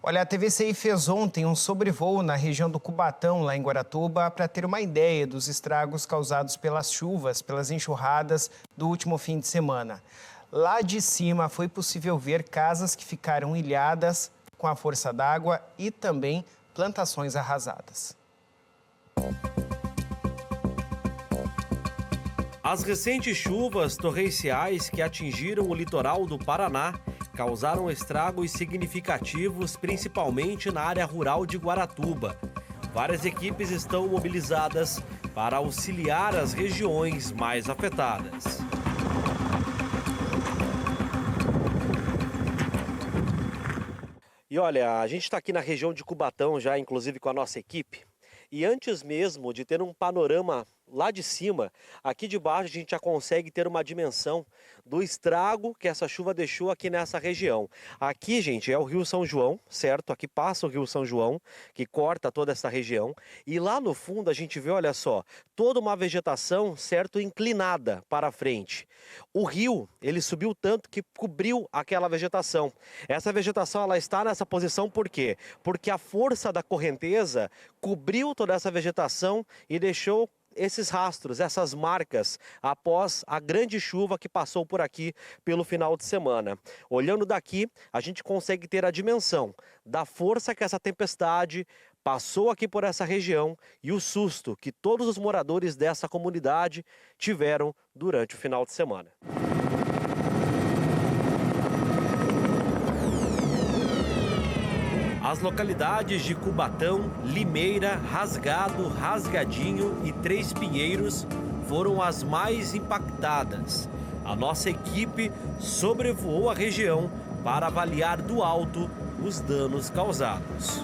Olha, a TVCI fez ontem um sobrevoo na região do Cubatão, lá em Guaratuba, para ter uma ideia dos estragos causados pelas chuvas, pelas enxurradas do último fim de semana. Lá de cima foi possível ver casas que ficaram ilhadas com a força d'água e também plantações arrasadas. As recentes chuvas torrenciais que atingiram o litoral do Paraná causaram estragos significativos, principalmente na área rural de Guaratuba. Várias equipes estão mobilizadas para auxiliar as regiões mais afetadas. E olha, a gente está aqui na região de Cubatão já, inclusive com a nossa equipe. E antes mesmo de ter um panorama lá de cima, aqui de baixo a gente já consegue ter uma dimensão do estrago que essa chuva deixou aqui nessa região. Aqui, gente, é o Rio São João, certo? Aqui passa o Rio São João, que corta toda essa região. E lá no fundo a gente vê, olha só, toda uma vegetação, certo, inclinada para frente. O rio, ele subiu tanto que cobriu aquela vegetação. Essa vegetação, ela está nessa posição por quê? Porque a força da correnteza cobriu toda essa vegetação e deixou esses rastros, essas marcas, após a grande chuva que passou por aqui pelo final de semana. Olhando daqui, a gente consegue ter a dimensão da força que essa tempestade passou aqui por essa região e o susto que todos os moradores dessa comunidade tiveram durante o final de semana. As localidades de Cubatão, Limeira, Rasgado, Rasgadinho e Três Pinheiros foram as mais impactadas. A nossa equipe sobrevoou a região para avaliar do alto os danos causados.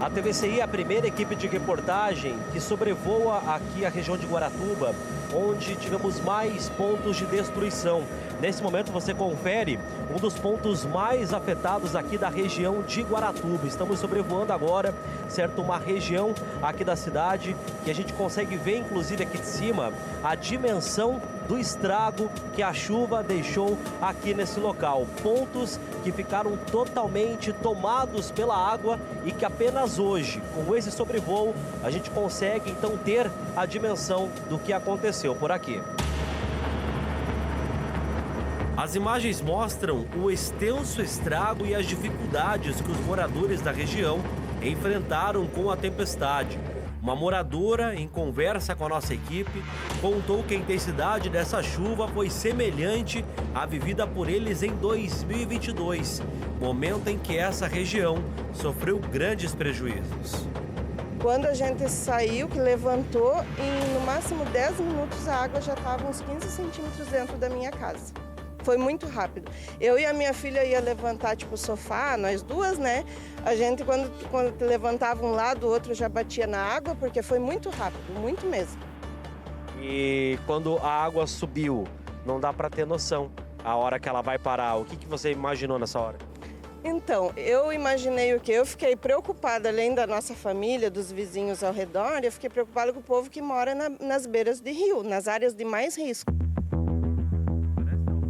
A TVCI é a primeira equipe de reportagem que sobrevoa aqui a região de Guaratuba, onde tivemos mais pontos de destruição. Nesse momento você confere um dos pontos mais afetados aqui da região de Guaratuba. Estamos sobrevoando agora, certo, uma região aqui da cidade que a gente consegue ver, inclusive aqui de cima, a dimensão do estrago que a chuva deixou aqui nesse local. Pontos que ficaram totalmente tomados pela água e que apenas hoje, com esse sobrevoo, a gente consegue então ter a dimensão do que aconteceu por aqui. As imagens mostram o extenso estrago e as dificuldades que os moradores da região enfrentaram com a tempestade. Uma moradora, em conversa com a nossa equipe, contou que a intensidade dessa chuva foi semelhante à vivida por eles em 2022, momento em que essa região sofreu grandes prejuízos. Quando a gente saiu, que levantou, em no máximo 10 minutos a água já estava uns 15 centímetros dentro da minha casa. Foi muito rápido. Eu e a minha filha ia levantar tipo o sofá, nós duas, né? A gente quando levantava um lado, o outro já batia na água, porque foi muito rápido, muito mesmo. E quando a água subiu, não dá para ter noção a hora que ela vai parar. O que você imaginou nessa hora? Então, eu imaginei o quê? Eu fiquei preocupada, além da nossa família, dos vizinhos ao redor, eu fiquei preocupada com o povo que mora nas beiras de rio, nas áreas de mais risco.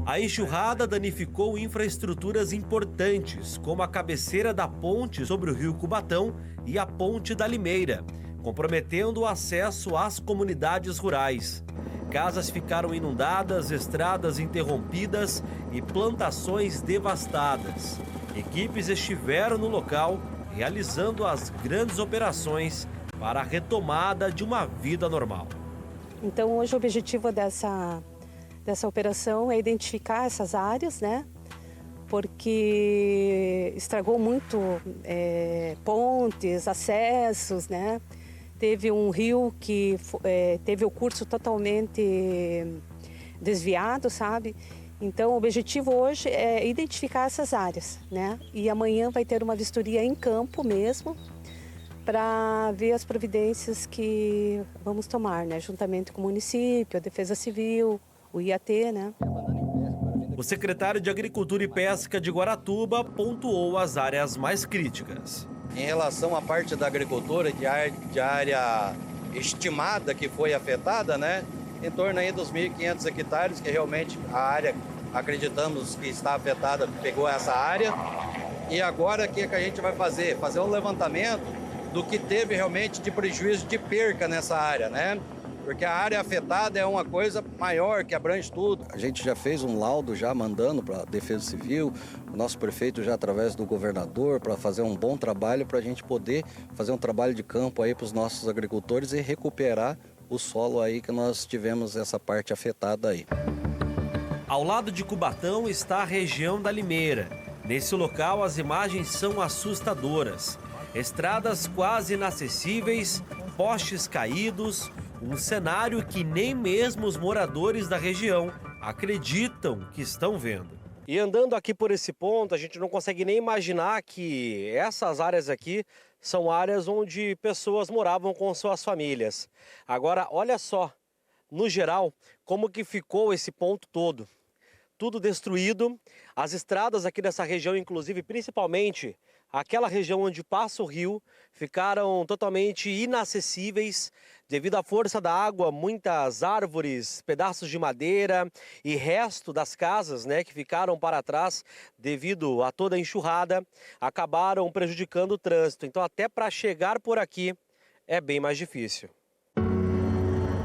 A enxurrada danificou infraestruturas importantes, como a cabeceira da ponte sobre o rio Cubatão e a ponte da Limeira, comprometendo o acesso às comunidades rurais. Casas ficaram inundadas, estradas interrompidas e plantações devastadas. Equipes estiveram no local, realizando as grandes operações para a retomada de uma vida normal. Então, hoje o objetivo dessa operação é identificar essas áreas, né? Porque estragou muito pontes, acessos, né? Teve um rio que teve o curso totalmente desviado, sabe? Então, o objetivo hoje é identificar essas áreas, né? E amanhã vai ter uma vistoria em campo mesmo, para ver as providências que vamos tomar, né? Juntamente com o município, a Defesa Civil, o IAT, né? O secretário de Agricultura e Pesca de Guaratuba pontuou as áreas mais críticas. Em relação à parte da agricultura, de área estimada que foi afetada, né? Em torno aí dos 1.500 hectares, que realmente a área, acreditamos que está afetada, pegou essa área. E agora o que a gente vai fazer? Fazer um levantamento do que teve realmente de prejuízo de perca nessa área, né? Porque a área afetada é uma coisa maior, que abrange tudo. A gente já fez um laudo já mandando para a Defesa Civil, o nosso prefeito já através do governador, para fazer um bom trabalho, para a gente poder fazer um trabalho de campo aí para os nossos agricultores e recuperar o solo aí que nós tivemos essa parte afetada aí. Ao lado de Cubatão está a região da Limeira. Nesse local as imagens são assustadoras. Estradas quase inacessíveis, postes caídos, um cenário que nem mesmo os moradores da região acreditam que estão vendo. E andando aqui por esse ponto, a gente não consegue nem imaginar que essas áreas aqui são áreas onde pessoas moravam com suas famílias. Agora, olha só, no geral, como que ficou esse ponto todo. Tudo destruído, as estradas aqui dessa região, inclusive, principalmente aquela região onde passa o rio, ficaram totalmente inacessíveis devido à força da água. Muitas árvores, pedaços de madeira e resto das casas, né, que ficaram para trás devido a toda a enxurrada, acabaram prejudicando o trânsito. Então, até para chegar por aqui é bem mais difícil.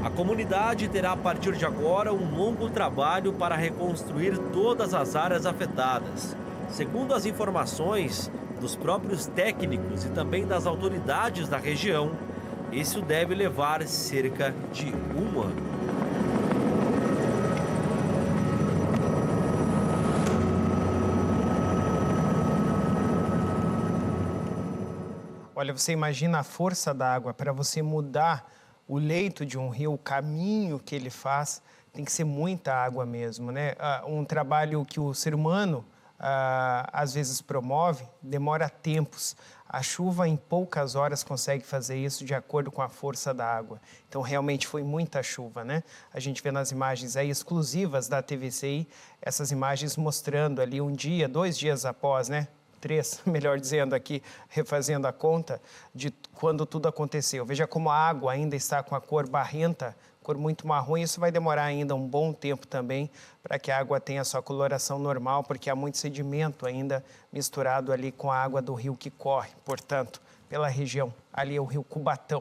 A comunidade terá a partir de agora um longo trabalho para reconstruir todas as áreas afetadas. Segundo as informações dos próprios técnicos e também das autoridades da região, isso deve levar cerca de um ano. Olha, você imagina a força da água para você mudar o leito de um rio, o caminho que ele faz, tem que ser muita água mesmo, né? Um trabalho que o ser humano às vezes promove, demora tempos. A chuva em poucas horas consegue fazer isso de acordo com a força da água. Então realmente foi muita chuva, né? A gente vê nas imagens aí exclusivas da TVCI, essas imagens mostrando ali um dia, 2 dias após, né? 3, melhor dizendo aqui, refazendo a conta de quando tudo aconteceu. Veja como a água ainda está com a cor barrenta, cor muito marrom, e isso vai demorar ainda um bom tempo também para que a água tenha a sua coloração normal, porque há muito sedimento ainda misturado ali com a água do rio que corre, portanto, pela região. Ali é o rio Cubatão.